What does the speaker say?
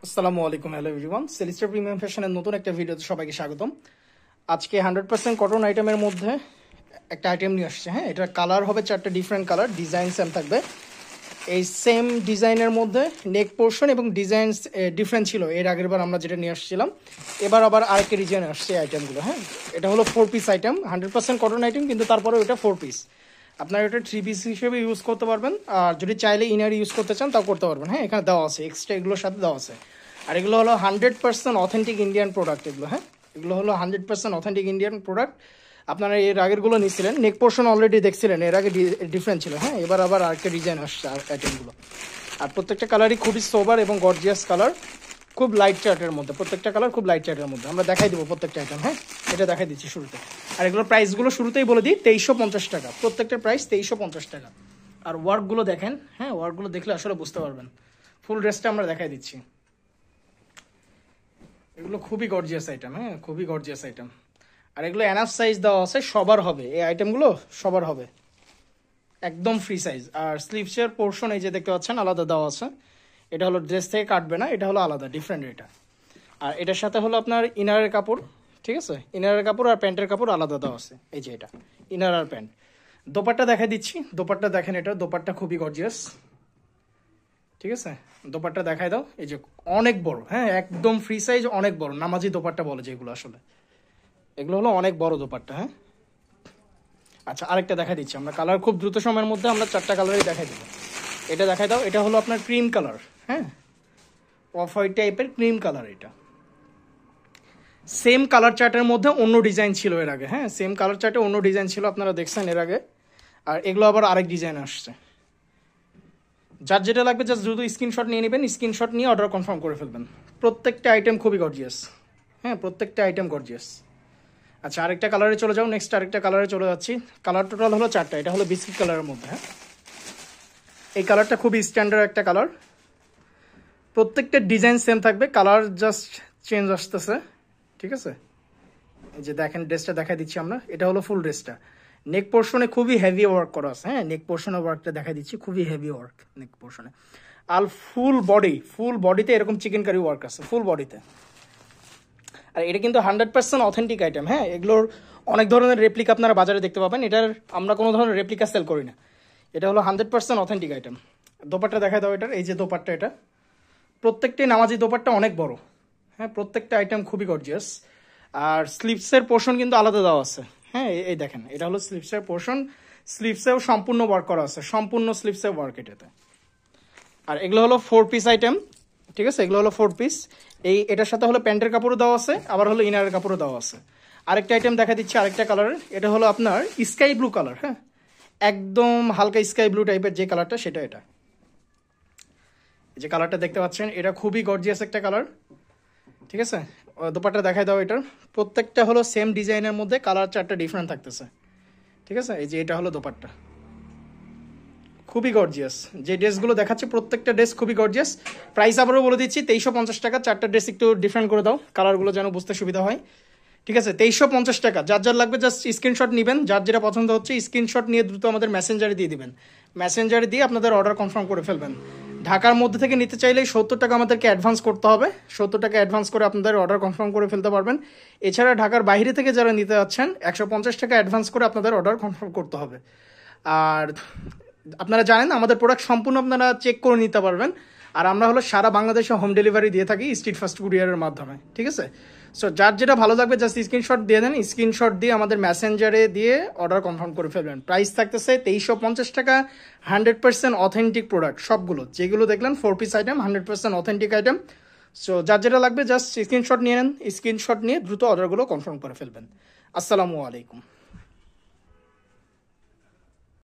আসসালামু আলাইকুম, hello everyone. সেলিস্টার premium ফ্যাশনের নতুন একটা ভিডিওতে সবাইকে স্বাগতম। আজকে 100% কটন আইটেমের মধ্যে একটা আইটেম নিয়ে আসছে। হ্যাঁ, এটার কালার হবে 4টা ডিফারেন্ট কালার, ডিজাইন সেম থাকবে। এই সেম ডিজাইনের মধ্যে নেক পোর্শন এবং ডিজাইন ডিফারেন্ট ছিল এর আগের বার আমরা যেটা নিয়ে আসছিলাম। এবার আবার আরেকটা ডিজাইন আসছে আইটেমগুলো। হ্যাঁ, এটা হলো 4 পিস আইটেম, 100% কটন আইটেম, কিন্তু তারপরে ওটা 4 পিস। আপনারা এটা 3 পিস হিসেবে ইউজ করতে পারবেন, আর যদি চাইলে ইনার ইউজ করতে চান তাও করতে পারবেন। হ্যাঁ, এখানে দেওয়া আছে এক্সট্রা, এগুলোর সাথে দেওয়া আছে। আর এগুলো হলো 100% অথেন্টিক ইন্ডিয়ান প্রোডাক্ট। এগুলো হ্যাঁ, এগুলো হলো 100% অথেন্টিক ইন্ডিয়ান প্রোডাক্ট। আপনারা এর আগেরগুলো নিচ্ছিলেন, নেক পোর্শন অলরেডি দেখছিলেন, এর আগে ডিফারেন্ট ছিল। হ্যাঁ, এবার আবার আরেকটা ডিজাইন আসছে আর আইটেমগুলো। আর প্রত্যেকটা কালারই খুবই সোবার এবং গর্জিয়াস কালার, খুব লাইট চার্টের মধ্যে। প্রত্যেকটা কালার খুব লাইট চার্টের মধ্যে। আমরা দেখাই দেবো প্রত্যেকটা আইটেম। হ্যাঁ, এটা দেখাই দিচ্ছি শুরুতে। আর এগুলোর প্রাইসগুলো শুরুতেই বলে দিই, 2350 টাকা। প্রত্যেকটা প্রাইস 2350 টাকা। আর ওয়ার্কগুলো দেখেন, হ্যাঁ ওয়ার্কগুলো দেখলে আসলে বুঝতে পারবেন। ফুল ড্রেসটা আমরা দেখাই দিচ্ছি। এগুলো খুবই গর্জিয়াস আইটেম। হ্যাঁ, খুবই গর্জিয়াস আইটেম। আর এগুলো এনাফ সাইজ দেওয়া আছে, সবার হবে। এই আইটেমগুলো সবার হবে, একদম ফ্রি সাইজ। আর স্লিভসের পোর্শন এই যে দেখতে পাচ্ছেন আলাদা দেওয়া আছে। এটা হলো ড্রেস থেকে কাটবে না, এটা হলো আলাদা ডিফারেন্ট এটা। আর এটার সাথে হলো আপনার ইনারের কাপড়, ঠিক আছে, ইনারের কাপড় আর প্যান্টের কাপড় আলাদা দেওয়া আছে। এই যে এটা ইনার আর প্যান্ট। দোপাট্টা দেখা দিচ্ছি, দোপাট্টা দেখেন, এটা দোপাট্টা খুবই গর্জিয়াস, ঠিক আছে। দোপাট্টা দেখাই দাও। এই যে অনেক বড়, হ্যাঁ একদম ফ্রি সাইজ, অনেক বড়, নামাজি দোপাট্টা বলে যেগুলো, আসলে এগুলো হলো অনেক বড় দোপাট্টা। হ্যাঁ, আচ্ছা আরেকটা দেখা দিচ্ছি আমরা। কালার খুব দ্রুত সময়ের মধ্যে আমরা 4টা কালারই দেখাই দেবো। এটা দেখাই দাও। এটা হলো আপনার ক্রিম কালার, হ্যাঁ অফ হোয়াইট টাইপের ক্রিম কালার। এটা সেম কালার চার্টের মধ্যে অন্য ডিজাইন ছিল এর আগে। হ্যাঁ, সেম কালার চার্টে অন্য ডিজাইন ছিল, আপনারা দেখছেন এর আগে। আর এগুলো আবার আরেক ডিজাইন আসছে। যার যেটা লাগবে জাস্ট দ্রুত স্ক্রিনশট নিয়ে নেবেন, স্ক্রিনশট নিয়ে অর্ডার কনফার্ম করে ফেলবেন। প্রত্যেকটা আইটেম খুবই গর্জিয়াস। হ্যাঁ, প্রত্যেকটা আইটেম গর্জিয়াস। আচ্ছা আরেকটা কালারে চলে যাও, নেক্সট আরেকটা কালারে চলে যাচ্ছি। কালার টোটাল হলো 4টা। এটা হলো বিস্কিট কালারের মধ্যে। হ্যাঁ, এই কালারটা খুবই স্ট্যান্ডার্ড একটা কালার। প্রত্যেকটা ডিজাইন সেম থাকবে, কালার জাস্ট চেঞ্জ আসতেছে, ঠিক আছে। এই যে দেখেন ড্রেসটা দেখাই দিচ্ছি আমরা। এটা হলো ফুল ড্রেসটা। নেক পোর্শনে খুবই হেভি ওয়ার্ক করা আছে। হ্যাঁ, নেক পোর্শনের ওয়ার্কটা দেখাই দিচ্ছি, খুবই হেভি ওয়ার্ক নেক পোর্শনে। আর ফুল বডিতে এরকম চিকেন কারি ওয়ার্ক আছে, ফুল বডিতে। আর এটা কিন্তু 100% অথেন্টিক আইটেম। হ্যাঁ, এগুলোর অনেক ধরনের রেপ্লিকা আপনারা বাজারে দেখতে পাবেন, এটার আমরা কোনো ধরনের রেপ্লিকা সেল করি না। এটা হলো 100% অথেন্টিক আইটেম। দোপাট্টা দেখা দাও এটার। এই যে দোপাট্টা, এটা প্রত্যেকটাই নামাজি দোপাট্টা, অনেক বড়। হ্যাঁ, প্রত্যেকটা আইটেম খুবই গর্জিয়াস। আর স্লিভসের পোর্শন কিন্তু আলাদা দেওয়া আছে। হ্যাঁ, এই দেখেন এটা হলো স্লিভসের পোর্শন। স্লিভসেও সম্পূর্ণ ওয়ার্ক করা আছে, সম্পূর্ণ স্লিভসের ওয়ার্ক এটাতে। আর এগুলো হলো 4 পিস আইটেম, ঠিক আছে। এগুলো হলো 4 পিস। এটার সাথে হলো প্যান্টের কাপড়ও দেওয়া আছে, আবার হলো ইনারের কাপড়ও দেওয়া আছে। আরেকটা আইটেম দেখা দিচ্ছি, আরেকটা কালারের। এটা হলো আপনার স্কাই ব্লু কালার। হ্যাঁ, একদম হালকা স্কাই ব্লু টাইপের যে কালারটা, সেটা এটা। এই যে কালারটা দেখতে পাচ্ছেন, এটা খুবই গর্জিয়াস একটা কালার, ঠিক আছে। দোপাট্টা দেখাই দাও এটার। প্রত্যেকটা হলো সেম ডিজাইনের মধ্যে, কালার 4টা ডিফারেন্ট থাকতেছে, ঠিক আছে। এই যে এটা হলো দোপাট্টা, খুবই গর্জিয়াস। যে ড্রেসগুলো দেখাচ্ছে প্রত্যেকটা ড্রেস খুবই গর্জিয়াস। প্রাইস আবারও বলে দিচ্ছি, 2350 টাকা। 4টা ড্রেস একটু ডিফারেন্ট করে দাও, কালারগুলো যেন বুঝতে সুবিধা হয়, ঠিক আছে। 2350 টাকা। যার যার লাগবে জাস্ট স্ক্রিনশট নেবেন, যার যেটা পছন্দ হচ্ছে স্ক্রিনশট নিয়ে দ্রুত আমাদের মেসেঞ্জারে দিয়ে দিবেন। মেসেঞ্জারে দিয়ে আপনাদের অর্ডার কনফার্ম করে ফেলবেন। ঢাকার মধ্যে থেকে নিতে চাইলে 70 টাকা আমাদেরকে অ্যাডভান্স করতে হবে। 70 টাকা অ্যাডভান্স করে আপনাদের অর্ডার কনফার্ম করে ফেলতে পারবেন। এছাড়া ঢাকার বাইরে থেকে যারা নিতে যাচ্ছেন 150 টাকা অ্যাডভান্স করে আপনাদের অর্ডার কনফার্ম করতে হবে। আর আপনারা জানেন আমাদের প্রোডাক্ট সম্পূর্ণ আপনারা চেক করে নিতে পারবেন। আর আমরা হলো সারা বাংলাদেশে হোম ডেলিভারি দিয়ে থাকি স্ট্রিট ফাস্ট কুরিয়ারের মাধ্যমে, ঠিক আছে। সো যার যেটা ভালো লাগবে জাস্ট স্ক্রিনশট দিয়ে দেন, স্ক্রিনশট দিয়ে আমাদের মেসেঞ্জারে দিয়ে অর্ডার কনফার্ম করে ফেলবেন। প্রাইস থাকতেছে 2350 টাকা। 100% অথেন্টিক প্রোডাক্ট সবগুলো, যেগুলো দেখলেন 4 piece item, 100% authentic item. So যার যেটা লাগবে জাস্ট স্ক্রিনশট নিয়ে নেন, স্ক্রিনশট নিয়ে দ্রুত অর্ডারগুলো কনফার্ম করে ফেলবেন। আসসালামু আলাইকুম।